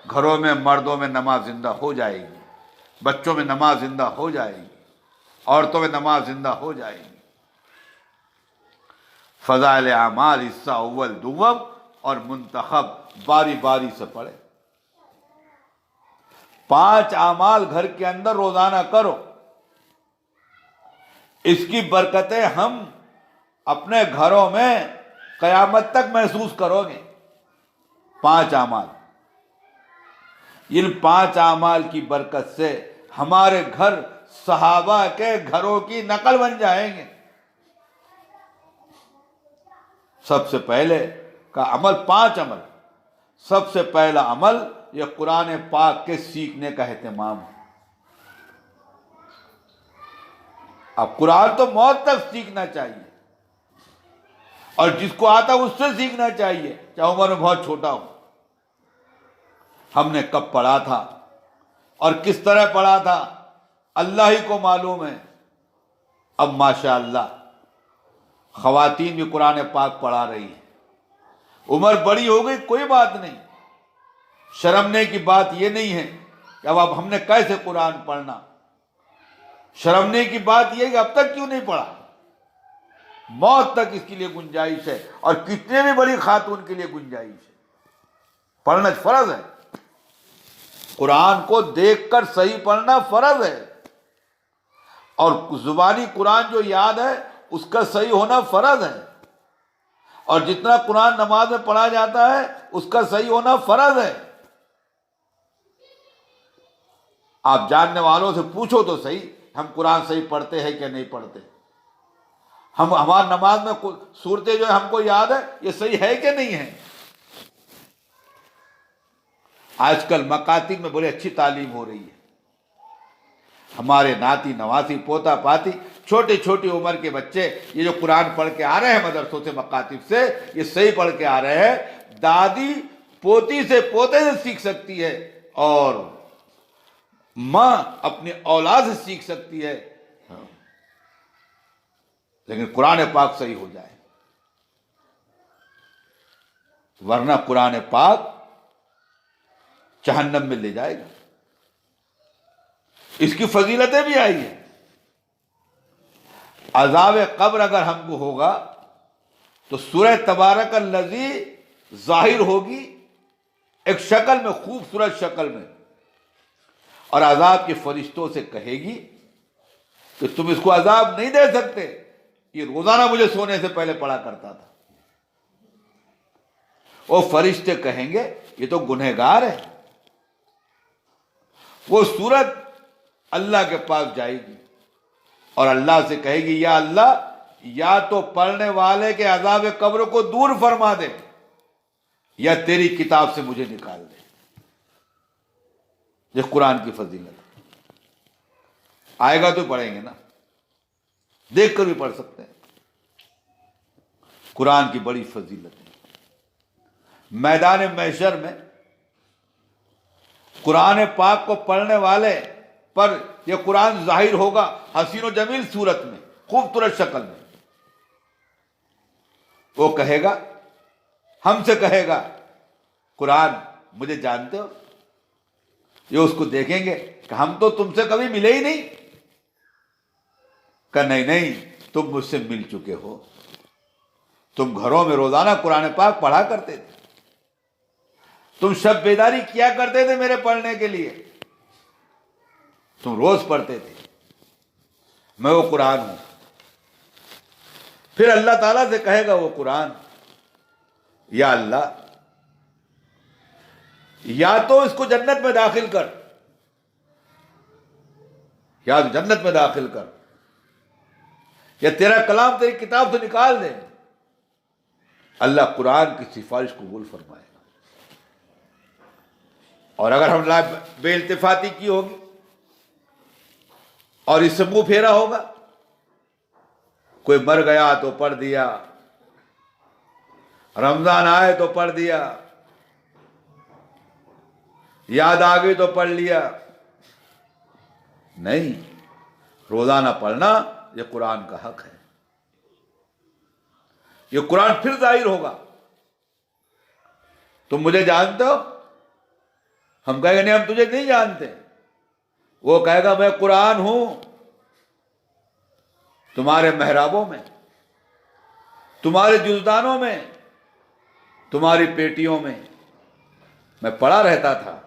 گھروں میں مردوں میں نماز زندہ ہو جائے گی، بچوں میں نماز زندہ ہو جائے گی، عورتوں میں نماز زندہ ہو جائے گی۔ فضائل اعمال حصہ اول دوم اور منتخب باری باری سے پڑھے۔ 5 اعمال گھر کے اندر روزانہ کرو، اس کی برکتیں ہم اپنے گھروں میں قیامت تک محسوس کرو گے۔ 5 اعمال، ان 5 اعمال کی برکت سے ہمارے گھر صحابہ کے گھروں کی نقل بن جائیں گے۔ سب سے پہلے کا عمل، 5 عمل، سب سے پہلا عمل یہ قرآن پاک کے سیکھنے کا اہتمام ہے۔ اب قرآن تو موت تک سیکھنا چاہیے، اور جس کو آتا اس سے سیکھنا چاہیے، چاہے عمر میں بہت چھوٹا ہو۔ ہم نے کب پڑھا تھا اور کس طرح پڑھا تھا اللہ ہی کو معلوم ہے۔ اب ماشاءاللہ خواتین بھی قرآن پاک پڑھا رہی ہیں۔ عمر بڑی ہو گئی کوئی بات نہیں، شرمنے کی بات یہ نہیں ہے کہ اب ہم نے کیسے قرآن پڑھنا، شرمنے کی بات یہ ہے کہ اب تک کیوں نہیں پڑھا۔ موت تک اس کے لیے گنجائش ہے، اور کتنے بھی بڑی خاتون کے لیے گنجائش ہے۔ پڑھنا فرض ہے، قرآن کو دیکھ کر صحیح پڑھنا فرض ہے، اور زبانی قرآن جو یاد ہے اس کا صحیح ہونا فرض ہے، اور جتنا قرآن نماز میں پڑھا جاتا ہے اس کا صحیح ہونا فرض ہے۔ آپ جاننے والوں سے پوچھو تو صحیح، ہم قرآن صحیح پڑھتے ہیں کہ نہیں پڑھتے، ہماری نماز میں صورتیں جو ہم کو یاد ہے یہ صحیح ہے کہ نہیں ہے۔ آج کل مکاتب میں بڑی اچھی تعلیم ہو رہی ہے، ہمارے ناتی نواسی پوتا پاتی چھوٹی چھوٹی عمر کے بچے یہ جو قرآن پڑھ کے آ رہے ہیں مدرسوں سے مکاتب سے، یہ صحیح پڑھ کے آ رہے ہیں۔ دادی پوتی سے پوتے سے سیکھ سکتی ہے، اور ماں اپنی اولاد سے سیکھ سکتی ہے، لیکن قرآن پاک صحیح ہو جائے، ورنہ قرآن پاک جہنم میں لے جائے گا۔ اس کی فضیلتیں بھی آئی ہیں۔ عذاب قبر اگر ہم کو ہوگا تو سورہ تبارک الذی ظاہر ہوگی ایک شکل میں، خوبصورت شکل میں، اور عذاب کے فرشتوں سے کہے گی کہ تم اس کو عذاب نہیں دے سکتے، یہ روزانہ مجھے سونے سے پہلے پڑھا کرتا تھا۔ وہ فرشتے کہیں گے یہ تو گنہگار ہے۔ وہ صورت اللہ کے پاس جائے گی اور اللہ سے کہے گی یا اللہ، یا تو پڑھنے والے کے عذاب قبر کو دور فرما دے یا تیری کتاب سے مجھے نکال دے۔ یہ قرآن کی فضیلت آئے گا تو پڑھیں گے نا، دیکھ کر بھی پڑھ سکتے ہیں۔ قرآن کی بڑی فضیلت ہے۔ میدان محشر میں قرآن پاک کو پڑھنے والے پر یہ قرآن ظاہر ہوگا حسین و جمیل صورت میں، خوبصورت شکل میں۔ وہ کہے گا، ہم سے کہے گا قرآن مجھے جانتے ہو؟ یہ اس کو دیکھیں گے کہ ہم تو تم سے کبھی ملے ہی نہیں۔ کہ نہیں، تم مجھ سے مل چکے ہو، تم گھروں میں روزانہ قرآن پاک پڑھا کرتے تھے، تم شب بیداری کیا کرتے تھے میرے پڑھنے کے لیے، تم روز پڑھتے تھے، میں وہ قرآن ہوں۔ پھر اللہ تعالیٰ سے کہے گا وہ قرآن، یا اللہ، یا تو اس کو جنت میں داخل کر، یا تو جنت میں داخل کر، یا تیرا کلام تیری کتاب سے نکال دے۔ اللہ قرآن کی سفارش قبول فرمائے گا۔ اور اگر ہم بے التفاتی کی ہوگی اور اس سے منہ پھیرا ہوگا، کوئی مر گیا تو پڑھ دیا، رمضان آئے تو پڑھ دیا، یاد آ گئی تو پڑھ لیا، نہیں، روزانہ پڑھنا یہ قرآن کا حق ہے۔ یہ قرآن پھر ظاہر ہوگا، تم مجھے جانتے ہو؟ ہم کہیں گے نہیں، ہم تجھے نہیں جانتے۔ وہ کہے گا میں قرآن ہوں، تمہارے محرابوں میں، تمہارے جزدانوں میں، تمہاری پیٹیوں میں میں پڑھا رہتا تھا،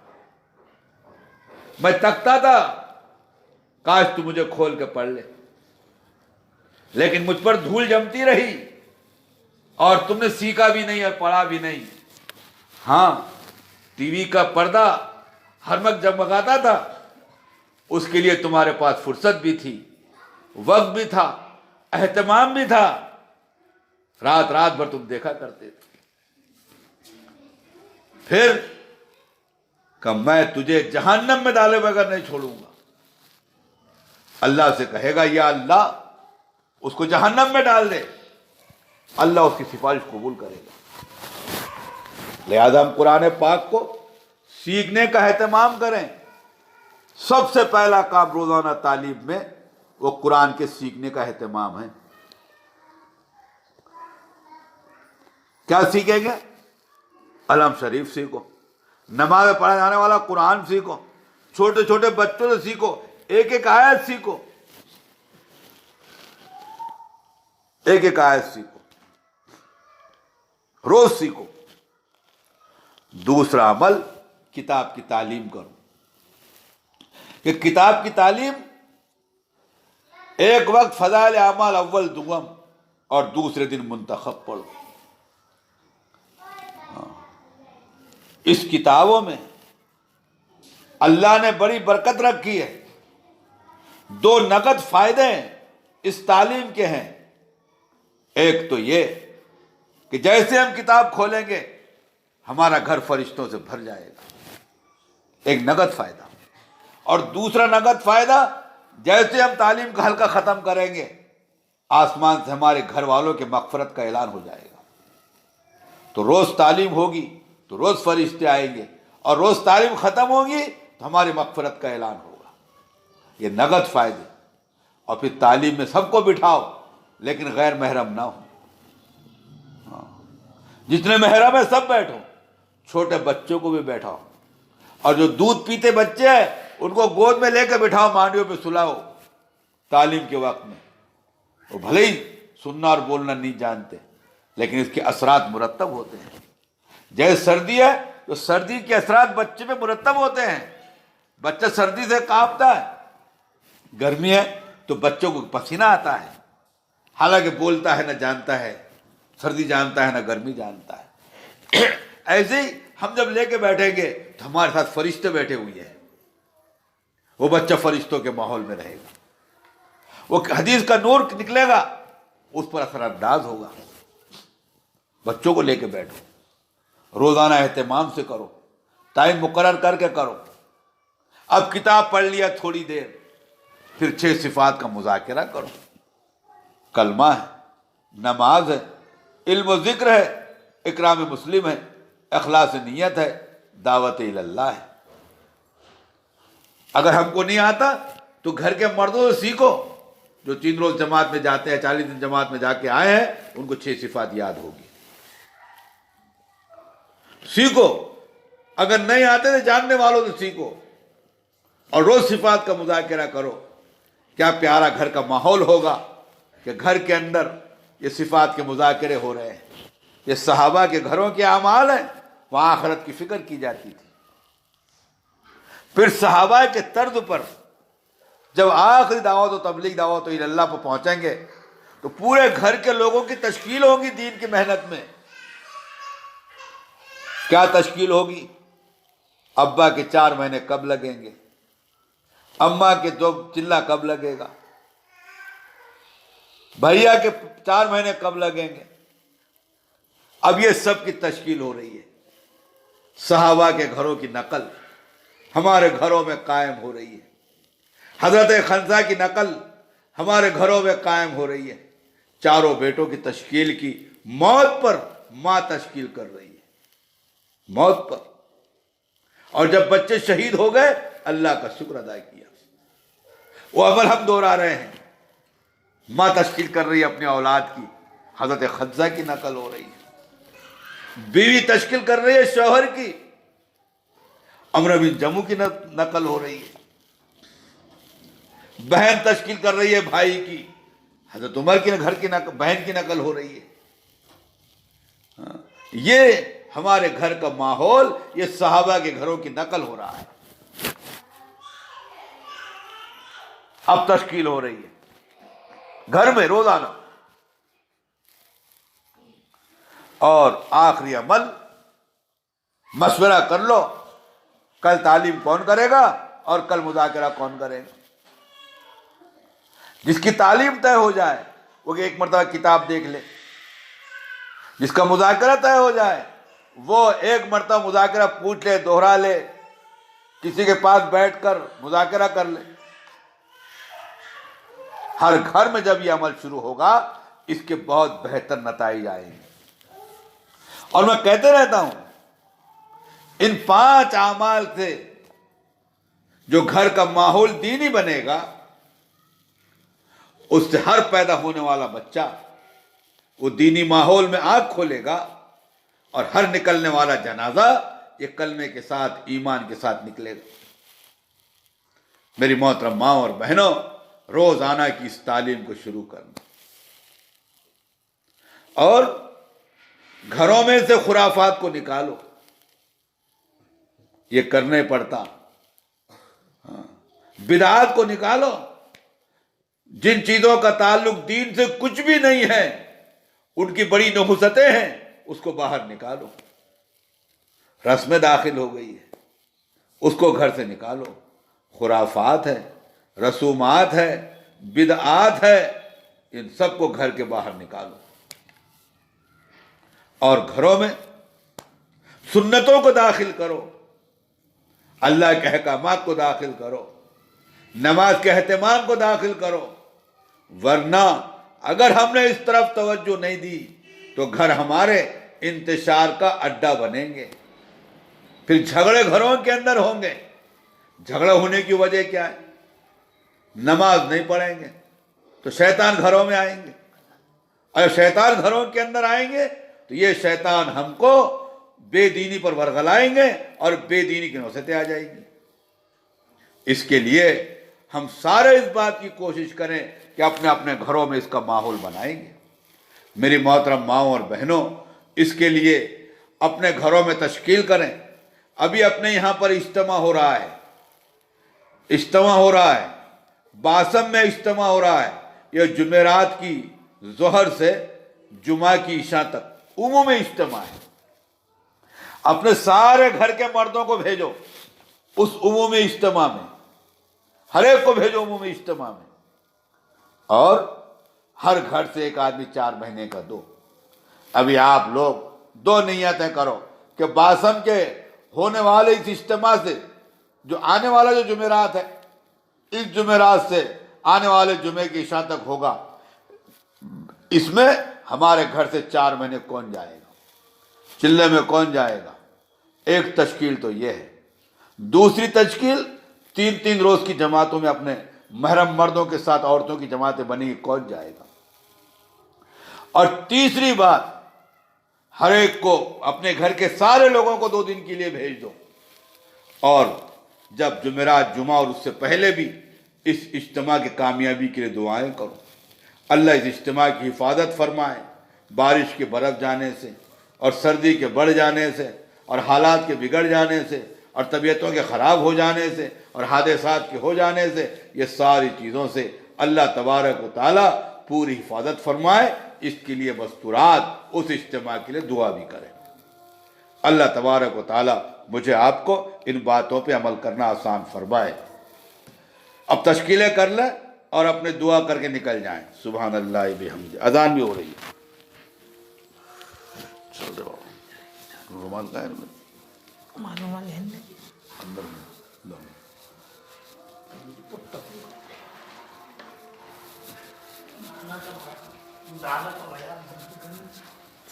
میں تکتا تھا، کاش تو مجھے کھول کے پڑھ لے، لیکن مجھ پر دھول جمتی رہی اور تم نے سیکھا بھی نہیں اور پڑھا بھی نہیں۔ ہاں، ٹی وی کا پردہ ہر وقت جگمگاتا تھا، اس کے لیے تمہارے پاس فرصت بھی تھی، وقت بھی تھا، اہتمام بھی تھا، رات رات بھر تم دیکھا کرتے تھے۔ پھر کہ میں تجھے جہنم میں ڈالے بغیر نہیں چھوڑوں گا۔ اللہ سے کہے گا یا اللہ، اس کو جہنم میں ڈال دے، اللہ اس کی سفارش قبول کرے گا۔ لہذا ہم قرآن پاک کو سیکھنے کا اہتمام کریں۔ سب سے پہلا کام روزانہ تعلیم میں وہ قرآن کے سیکھنے کا اہتمام ہے۔ کیا سیکھیں گے؟ علم شریف سیکھو، نماز میں پڑھا جانے والا قرآن سیکھو، چھوٹے چھوٹے بچوں سے سیکھو، ایک ایک آیت سیکھو، ایک ایک آیت سیکھو، روز سیکھو۔ دوسرا عمل، کتاب کی تعلیم کرو، کہ کتاب کی تعلیم ایک وقت فضائل اعمال اول دوم اور دوسرے دن منتخب پڑھو۔ اس کتابوں میں اللہ نے بڑی برکت رکھی ہے۔ دو نقد فائدے اس تعلیم کے ہیں۔ ایک تو یہ کہ جیسے ہم کتاب کھولیں گے ہمارا گھر فرشتوں سے بھر جائے گا، ایک نقد فائدہ۔ اور دوسرا نقد فائدہ، جیسے ہم تعلیم کا حلقہ ختم کریں گے آسمان سے ہمارے گھر والوں کے مغفرت کا اعلان ہو جائے گا۔ تو روز تعلیم ہوگی تو روز فرشتے آئیں گے، اور روز تعلیم ختم ہوگی تو ہماری مغفرت کا اعلان ہوگا۔ یہ نقد فائدے۔ اور پھر تعلیم میں سب کو بٹھاؤ لیکن غیر محرم نہ ہو۔ جتنے محرم ہیں سب بیٹھو، چھوٹے بچوں کو بھی بیٹھاؤ، اور جو دودھ پیتے بچے ہیں ان کو گود میں لے کے بٹھاؤ، مانڈیوں پہ سلاؤ تعلیم کے وقت میں۔ وہ بھلے ہی سننا اور بولنا نہیں جانتے، لیکن اس کے اثرات مرتب ہوتے ہیں۔ جیسے سردی ہے تو سردی کے اثرات بچے پہ مرتب ہوتے ہیں، بچہ سردی سے کانپتا ہے۔ گرمی ہے تو بچوں کو پسینہ آتا ہے، حالانکہ بولتا ہے نہ جانتا ہے، سردی جانتا ہے نہ گرمی جانتا ہے۔ ایسے ہی ہم جب لے کے بیٹھیں گے تو ہمارے ساتھ فرشتے بیٹھے ہوئے ہیں، وہ بچہ فرشتوں کے ماحول میں رہے گا، وہ حدیث کا نور نکلے گا، اس پر اثر انداز ہوگا۔ بچوں کو لے کے بیٹھو، روزانہ اہتمام سے کرو، ٹائم مقرر کر کے کرو۔ اب کتاب پڑھ لیا تھوڑی دیر، پھر 6 صفات کا مذاکرہ کرو۔ کلمہ ہے، نماز ہے، علم و ذکر ہے، اکرام مسلم ہے، اخلاص نیت ہے، دعوت اللہ ہے۔ اگر ہم کو نہیں آتا تو گھر کے مردوں سے سیکھو، جو 3 روز جماعت میں جاتے ہیں، 40 دن جماعت میں جا کے آئے ہیں، ان کو 6 صفات یاد ہوگی۔ سیکھو، اگر نہیں آتے تو جاننے والوں سے سیکھو، اور روز صفات کا مذاکرہ کرو۔ کیا پیارا گھر کا ماحول ہوگا کہ گھر کے اندر یہ صفات کے مذاکرے ہو رہے ہیں۔ یہ صحابہ کے گھروں کے اعمال ہیں، وہاں آخرت کی فکر کی جاتی تھی۔ پھر صحابہ کے طرز پر جب آخری دعوت و تبلیغ دعوت و اللہ پر پہنچیں گے تو پورے گھر کے لوگوں کی تشکیل ہوگی دین کی محنت میں۔ کیا تشکیل ہوگی؟ ابا کے 4 مہینے کب لگیں گے، اماں کے 2 چلہ کب لگے گا، بھیا کے 4 مہینے کب لگیں گے۔ اب یہ سب کی تشکیل ہو رہی ہے۔ صحابہ کے گھروں کی نقل ہمارے گھروں میں قائم ہو رہی ہے۔ حضرت خنسا کی نقل ہمارے گھروں میں قائم ہو رہی ہے۔ 4 بیٹوں کی تشکیل کی، موت پر ماں تشکیل کر رہی ہے، موت پر۔ اور جب بچے شہید ہو گئے، اللہ کا شکر ادا کیا۔ وہ عمل ہم دوہرا رہے ہیں، ماں تشکیل کر رہی ہے اپنی اولاد کی، حضرت خنسا کی نقل ہو رہی ہے۔ بیوی تشکیل کر رہی ہے شوہر کی، عمرو بن جمو کی نقل ہو رہی ہے۔ بہن تشکیل کر رہی ہے بھائی کی، حضرت عمر کے گھر کی بہن کی نقل ہو رہی ہے۔ یہ ہمارے گھر کا ماحول، یہ صحابہ کے گھروں کی نقل ہو رہا ہے، اب تشکیل ہو رہی ہے گھر میں روزانہ۔ اور آخری عمل، مشورہ کر لو، کل تعلیم کون کرے گا اور کل مذاکرہ کون کرے گا۔ جس کی تعلیم طے ہو جائے وہ ایک مرتبہ کتاب دیکھ لے، جس کا مذاکرہ طے ہو جائے وہ ایک مرتبہ مذاکرہ پوچھ لے، دوہرا لے، کسی کے پاس بیٹھ کر مذاکرہ کر لے۔ ہر گھر میں جب یہ عمل شروع ہوگا اس کے بہت بہتر نتائج آئیں گے۔ اور میں کہتے رہتا ہوں، ان 5 اعمال سے جو گھر کا ماحول دینی بنے گا، اس سے ہر پیدا ہونے والا بچہ وہ دینی ماحول میں آنکھ کھولے گا، اور ہر نکلنے والا جنازہ یہ کلمے کے ساتھ، ایمان کے ساتھ نکلے گا۔ میری محترم ماں اور بہنوں، روزانہ کی اس تعلیم کو شروع کرنا، اور گھروں میں سے خرافات کو نکالو، یہ کرنے پڑتا۔ بدعات کو نکالو، جن چیزوں کا تعلق دین سے کچھ بھی نہیں ہے، ان کی بڑی نحوستیں ہیں، اس کو باہر نکالو۔ رسمیں داخل ہو گئی ہے، اس کو گھر سے نکالو۔ خرافات ہے، رسومات ہے، بدعات ہے، ان سب کو گھر کے باہر نکالو، اور گھروں میں سنتوں کو داخل کرو، اللہ کے احکامات کو داخل کرو، نماز کے اہتمام کو داخل کرو۔ ورنہ اگر ہم نے اس طرف توجہ نہیں دی تو گھر ہمارے انتشار کا اڈا بنیں گے، پھر جھگڑے گھروں کے اندر ہوں گے۔ جھگڑا ہونے کی وجہ کیا ہے؟ نماز نہیں پڑھیں گے تو شیطان گھروں میں آئیں گے، اور شیطان گھروں کے اندر آئیں گے تو یہ شیطان ہم کو بے دینی پر ورغلائیں گے، اور بے دینی کی نوستیں آ جائیں گی۔ اس کے لیے ہم سارے اس بات کی کوشش کریں کہ اپنے اپنے گھروں میں اس کا ماحول بنائیں گے۔ میری محترم ماؤں اور بہنوں، اس کے لیے اپنے گھروں میں تشکیل کریں۔ ابھی اپنے یہاں پر اجتماع ہو رہا ہے، باسم میں اجتماع ہو رہا ہے۔ یہ جمعرات کی ظہر سے جمعہ کی عشاء تک عمومی اجتماع ہے۔ اپنے سارے گھر کے مردوں کو بھیجو اس عمومی اجتماع میں، ہر ایک کو بھیجو عمومی اجتماع میں، اور ہر گھر سے ایک آدمی 4 مہینے کا دو۔ ابھی آپ لوگ 2 نیتیں کرو کہ باسم کے ہونے والے اس اجتماع سے جو آنے والا جو جمعرات ہے، اس جمعرات سے آنے والے جمعے کی عشاء تک ہوگا، اس میں ہمارے گھر سے 4 مہینے کون جائے گا، چلے میں کون جائے گا؟ ایک تشکیل تو یہ ہے۔ دوسری تشکیل 3 روز کی جماعتوں میں اپنے محرم مردوں کے ساتھ عورتوں کی جماعتیں بنیں گی، کون جائے گا؟ اور تیسری بات، ہر ایک کو اپنے گھر کے سارے لوگوں کو 2 دن کے لیے بھیج دو، اور جب جمعرات جمعہ اور اس سے پہلے بھی اس اجتماع کی کامیابی کے لیے دعائیں کرو۔ اللہ اس اجتماع کی حفاظت فرمائے، بارش کے برف جانے سے اور سردی کے بڑھ جانے سے اور حالات کے بگڑ جانے سے اور طبیعتوں کے خراب ہو جانے سے اور حادثات کے ہو جانے سے، یہ ساری چیزوں سے اللہ تبارک و تعالیٰ پوری حفاظت فرمائے۔ اس کے لیے مستورات اس اجتماع کے لیے دعا بھی کریں۔ اللہ تبارک و تعالیٰ مجھے آپ کو ان باتوں پہ عمل کرنا آسان فرمائے۔ اب تشکیلیں کر لیں اور اپنے دعا کر کے نکل جائیں۔ سبحان اللہ بحمدہ۔ اذان بھی ہو رہی ہے۔ چل رہے بابا، رومال کا ہے اندر میں۔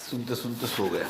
سنتے سنتے سو گیا۔